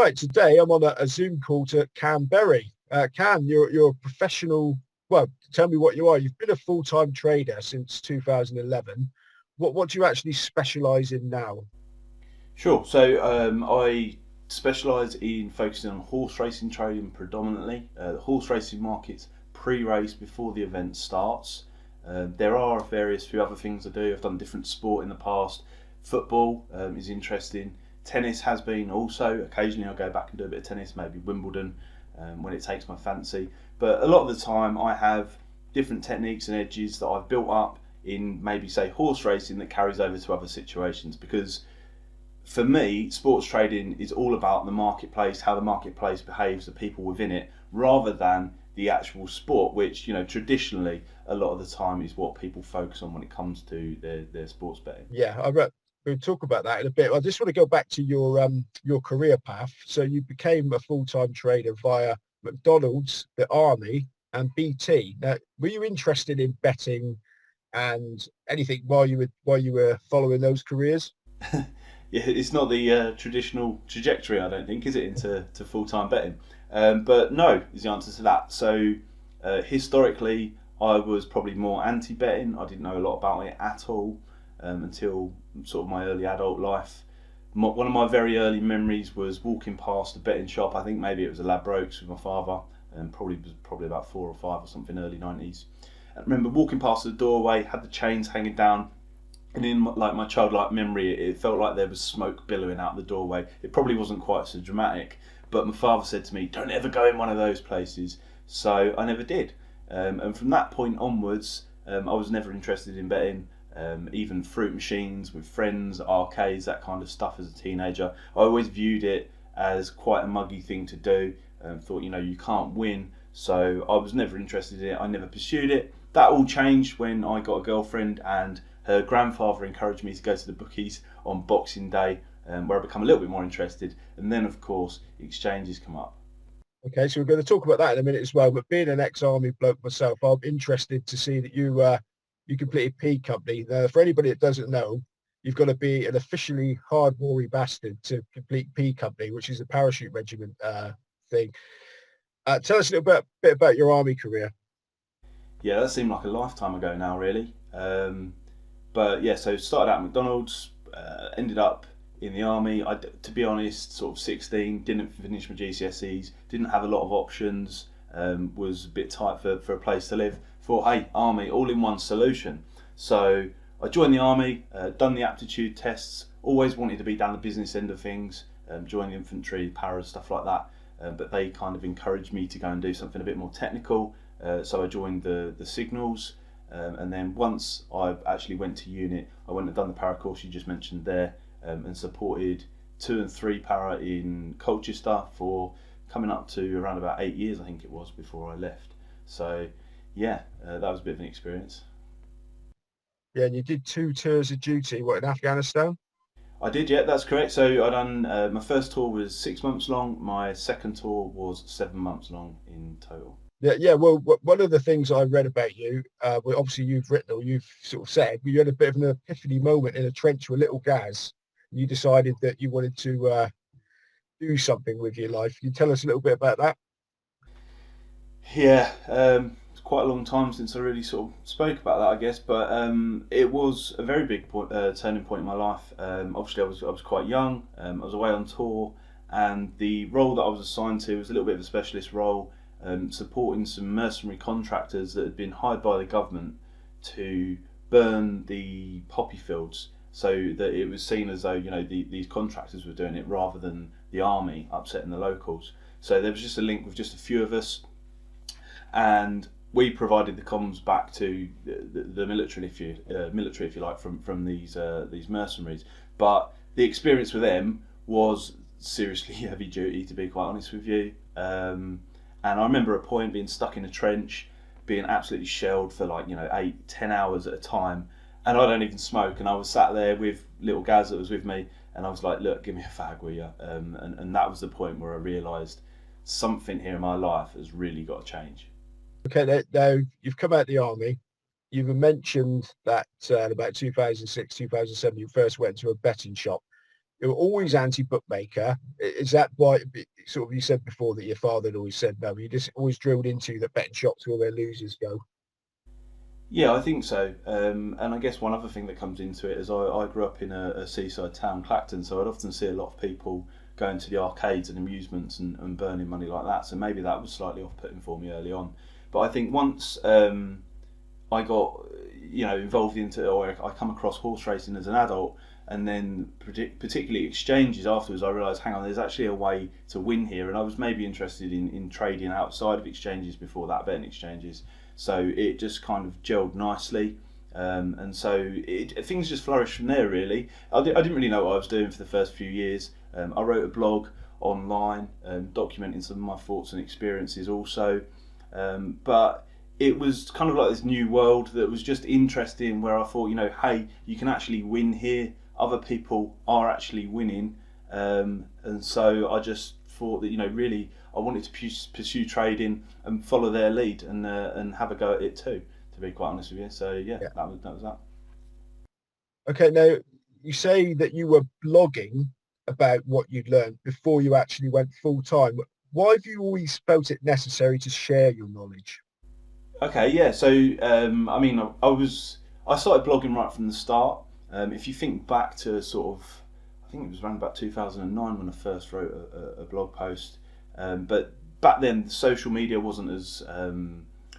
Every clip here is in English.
Right, today I'm on a Zoom call to Caan Berry. Caan, you're a professional. Well, tell me what you are. You've been a full-time trader since 2011. What do you actually specialize in now? Sure. I specialise in focusing on horse racing trading predominantly. The horse racing market's pre-race before the event starts. There are various few other things I do. I've done different sport in the past. Football is interesting. Tennis has been also. Occasionally I'll go back and do a bit of tennis, maybe Wimbledon when it takes my fancy. But a lot of the time I have different techniques and edges that I've built up in maybe say horse racing that carries over to other situations because for me, sports trading is all about the marketplace, how the marketplace behaves, the people within it, rather than the actual sport, which traditionally a lot of the time is what people focus on when it comes to their sports betting. Yeah, we'll talk about that in a bit. I just want to go back to your career path. So you became a full-time trader via McDonald's, the Army, and BT. Now, were you interested in betting and anything while you were following those careers? Yeah, it's not the traditional trajectory, I don't think, is it, into full time betting? But no, is the answer to that. Historically, I was probably more anti betting. I didn't know a lot about it at all until sort of my early adult life. One of my very early memories was walking past a betting shop. I think maybe it was a Ladbrokes with my father, and probably about 4 or 5 or something, early 90s. I remember walking past the doorway, had the chains hanging down, and in like my childlike memory, it felt like there was smoke billowing out the doorway. It probably wasn't quite so dramatic, but my father said to me, "Don't ever go in one of those places." So I never did, and from that point onwards, I was never interested in betting. Even fruit machines with friends, arcades, that kind of stuff as a teenager. I always viewed it as quite a muggy thing to do and thought, you can't win. So I was never interested in it. I never pursued it. That all changed when I got a girlfriend and her grandfather encouraged me to go to the bookies on Boxing Day, where I become a little bit more interested. And then, of course, exchanges come up. Okay, so we're going to talk about that in a minute as well. But being an ex-army bloke myself, I'm interested to see that you completed P Company. For anybody that doesn't know, you've got to be an officially hard-warry bastard to complete P Company, which is a parachute regiment thing. Tell us a bit about your army career. Yeah, that seemed like a lifetime ago now, really. But yeah, so started out at McDonald's, ended up in the army. To be honest, sort of 16, didn't finish my GCSEs, didn't have a lot of options, was a bit tight for a place to live. Thought, hey, army, all in one solution. So I joined the army, done the aptitude tests, always wanted to be down the business end of things, join the infantry, paras, stuff like that. But they kind of encouraged me to go and do something a bit more technical. So I joined the signals. And then once I actually went to unit, I went and done the para course you just mentioned there, and supported 2 and 3 para in Colchester for coming up to around about 8 years, I think it was, before I left. So yeah, that was a bit of an experience. Yeah, and you did 2 tours of duty, what, in Afghanistan? I did, yeah, that's correct. So I done my first tour was 6 months long. My second tour was 7 months long in total. Yeah, yeah. Well, one of the things I read about you, well, obviously you've written or you've sort of said, you had a bit of an epiphany moment in a trench with little Gaz. You decided that you wanted to do something with your life. Can you tell us a little bit about that? Yeah, it's quite a long time since I really sort of spoke about that, I guess. But it was a very big turning point in my life. Obviously, I was quite young. I was away on tour, and the role that I was assigned to was a little bit of a specialist role, supporting some mercenary contractors that had been hired by the government to burn the poppy fields, so that it was seen as though these contractors were doing it rather than the army upsetting the locals. So there was just a link with just a few of us, and we provided the comms back to the military, if you like, from these mercenaries. But the experience with them was seriously heavy duty, to be quite honest with you. And I remember a point being stuck in a trench, being absolutely shelled for like 8, 10 hours at a time, and I don't even smoke. And I was sat there with little Gaz that was with me, and I was like, "Look, give me a fag, will you?" And that was the point where I realised something here in my life has really got to change. Okay, now you've come out of the army. You've mentioned that in about 2006, 2007, you first went to a betting shop. you were always anti-bookmaker. Is that why, sort of, you said before that your father had always said no, you just always drilled into that betting shops where where losers go? Yeah, I think so. And I guess one other thing that comes into it is I grew up in a seaside town, Clacton, so I'd often see a lot of people going to the arcades and amusements and burning money like that. So maybe that was slightly off-putting for me early on. But I think once I got involved into, or I come across horse racing as an adult, and then particularly exchanges afterwards, I realised, hang on, there's actually a way to win here. And I was maybe interested in trading outside of exchanges before that, betting exchanges. So it just kind of gelled nicely. And so things just flourished from there, really. I didn't really know what I was doing for the first few years. I wrote a blog online documenting some of my thoughts and experiences also. But it was kind of like this new world that was just interesting, where I thought, hey, you can actually win here. Other people are actually winning. And so I just thought that, really, I wanted to pursue trading and follow their lead and have a go at it too, to be quite honest with you. So yeah. That was that. Okay, now you say that you were blogging about what you'd learned before you actually went full time. Why have you always felt it necessary to share your knowledge? Okay, yeah. So I started blogging right from the start. If you think back to sort of, I think it was around about 2009 when I first wrote a blog post. But back then, social media wasn't as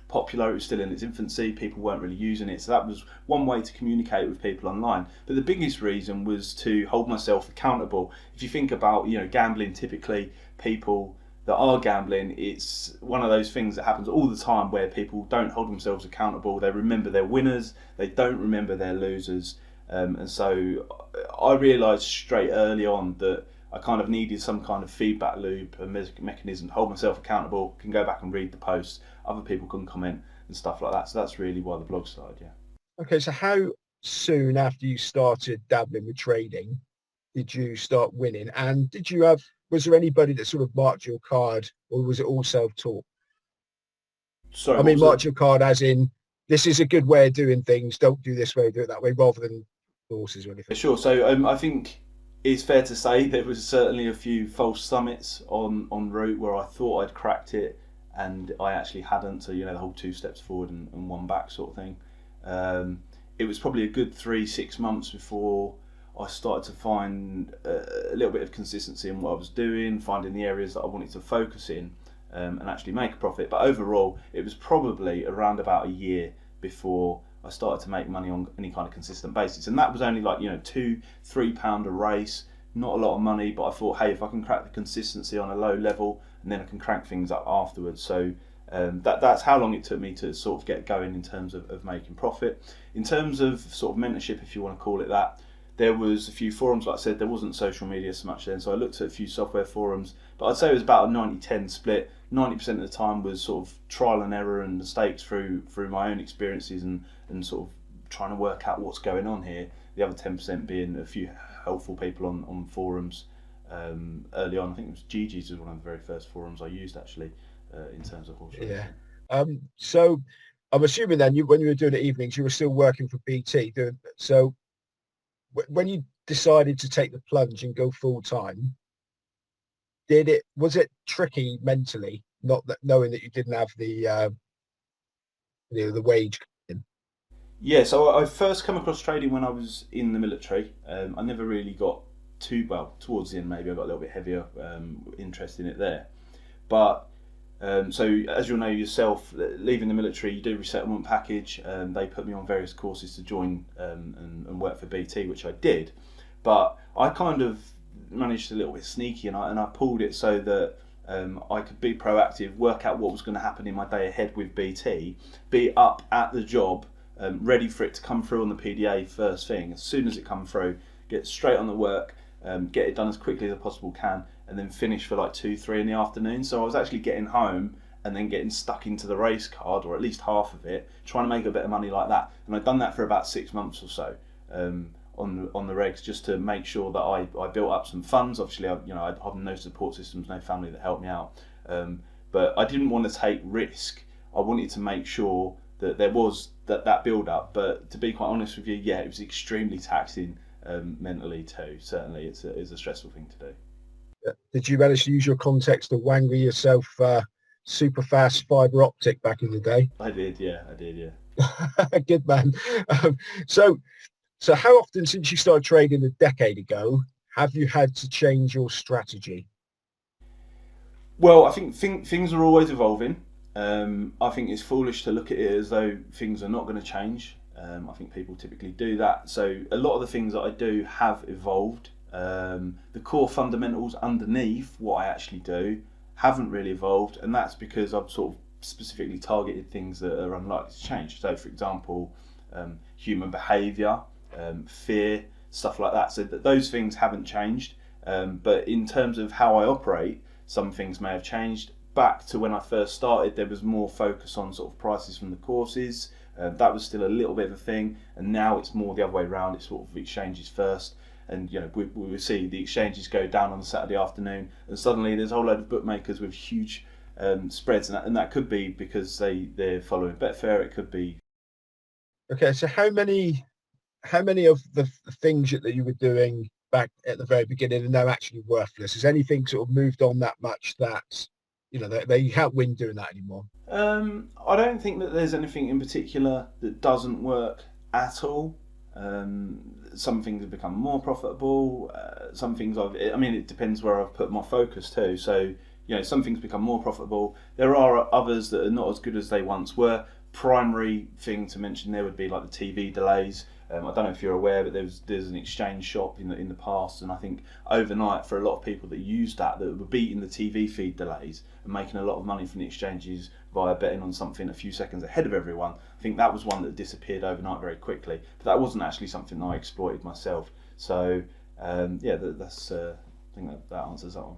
popular. It was still in its infancy. People weren't really using it. So that was one way to communicate with people online. But the biggest reason was to hold myself accountable. If you think about, gambling, typically people that are gambling, it's one of those things that happens all the time where people don't hold themselves accountable. They remember their winners, they don't remember their losers. And so I realised straight early on that I kind of needed some kind of feedback loop, a mechanism to hold myself accountable, can go back and read the posts, other people can comment and stuff like that. So that's really why the blog started, yeah. Okay, so how soon after you started dabbling with trading did you start winning? And was there anybody that sort of marked your card, or was it all self-taught? Sorry, I mean, marked your card as in, this is a good way of doing things, don't do this way, do it that way, rather than horses or anything. Sure. So I think it's fair to say there was certainly a few false summits en route where I thought I'd cracked it and I actually hadn't. So the whole 2 steps forward and 1 back sort of thing. It was probably a good 3-6 months before I started to find a little bit of consistency in what I was doing, finding the areas that I wanted to focus in and actually make a profit. But overall, it was probably around about a year before I started to make money on any kind of consistent basis. And that was only like, £2-3 a race, not a lot of money, but I thought, hey, if I can crack the consistency on a low level, and then I can crank things up afterwards. So that's how long it took me to sort of get going in terms of making profit. In terms of sort of mentorship, if you want to call it that, there was a few forums. Like I said, there wasn't social media so much then, so I looked at a few software forums, but I'd say it was about a 90-10 split. 90% of the time was sort of trial and error and mistakes through my own experiences and sort of trying to work out what's going on here. The other 10% being a few helpful people on forums early on. I think it was Gigi's was one of the very first forums I used actually in terms of horse racing. Yeah. So I'm assuming then when you were doing the evenings, you were still working for BT. So when you decided to take the plunge and go full time, was it tricky mentally, not that knowing that you didn't have the wage? Yeah, so I first come across trading when I was in the military. I never really got too well towards the end. Maybe I got a little bit heavier interest in it there. But so as you'll know yourself, leaving the military, you do resettlement package. They put me on various courses to join and work for BT, which I did. But I kind of managed a little bit sneaky, and I pulled it so that I could be proactive, work out what was going to happen in my day ahead with BT, be up at the job, ready for it to come through on the PDA first thing. As soon as it comes through, get straight on the work, get it done as quickly as I possibly can, and then finish for like 2-3 in the afternoon. So I was actually getting home and then getting stuck into the race card, or at least half of it, trying to make a bit of money like that. And I'd done that for about 6 months or so on the regs, just to make sure that I built up some funds. Obviously, I had no support systems, no family that helped me out. But I didn't want to take risk. I wanted to make sure that there was that build up. But to be quite honest with you, yeah, it was extremely taxing. mentally too. Certainly, it's a stressful thing to do. Did you manage to use your context to wangle yourself super fast fiber optic back in the day? I did, yeah, I did, yeah. Good man. Um, so, so how often since you started trading a decade ago have you had to change your strategy? Well, I think things are always evolving. I think it's foolish to look at it as though things are not going to change. I think people typically do that. So a lot of the things that I do have evolved. The core fundamentals underneath what I actually do haven't really evolved, and that's because I've sort of specifically targeted things that are unlikely to change. So, for example, human behaviour, fear, stuff like that. So that those things haven't changed. But in terms of how I operate, some things may have changed. Back to when I first started, there was more focus on sort of prices from the courses. That was still a little bit of a thing, and now it's more the other way around. It's sort of exchanges first, and we will see the exchanges go down on a Saturday afternoon, and suddenly there's a whole load of bookmakers with huge spreads, and that could be because they're following Betfair. It could be. Okay, so how many of the things that you were doing back at the very beginning are now actually worthless? Has anything sort of moved on that much that that you can't win doing that anymore? I don't think that there's anything in particular that doesn't work at all. Some things have become more profitable. Some things it depends where I've put my focus too. So, some things become more profitable. There are others that are not as good as they once were. Primary thing to mention there would be like the TV delays. I don't know if you're aware, but there's an exchange shop in the past, and I think overnight for a lot of people that used that were beating the TV feed delays and making a lot of money from the exchanges via betting on something a few seconds ahead of everyone. I think that was one that disappeared overnight very quickly, but that wasn't actually something that I exploited myself. So that's I think that answers that one.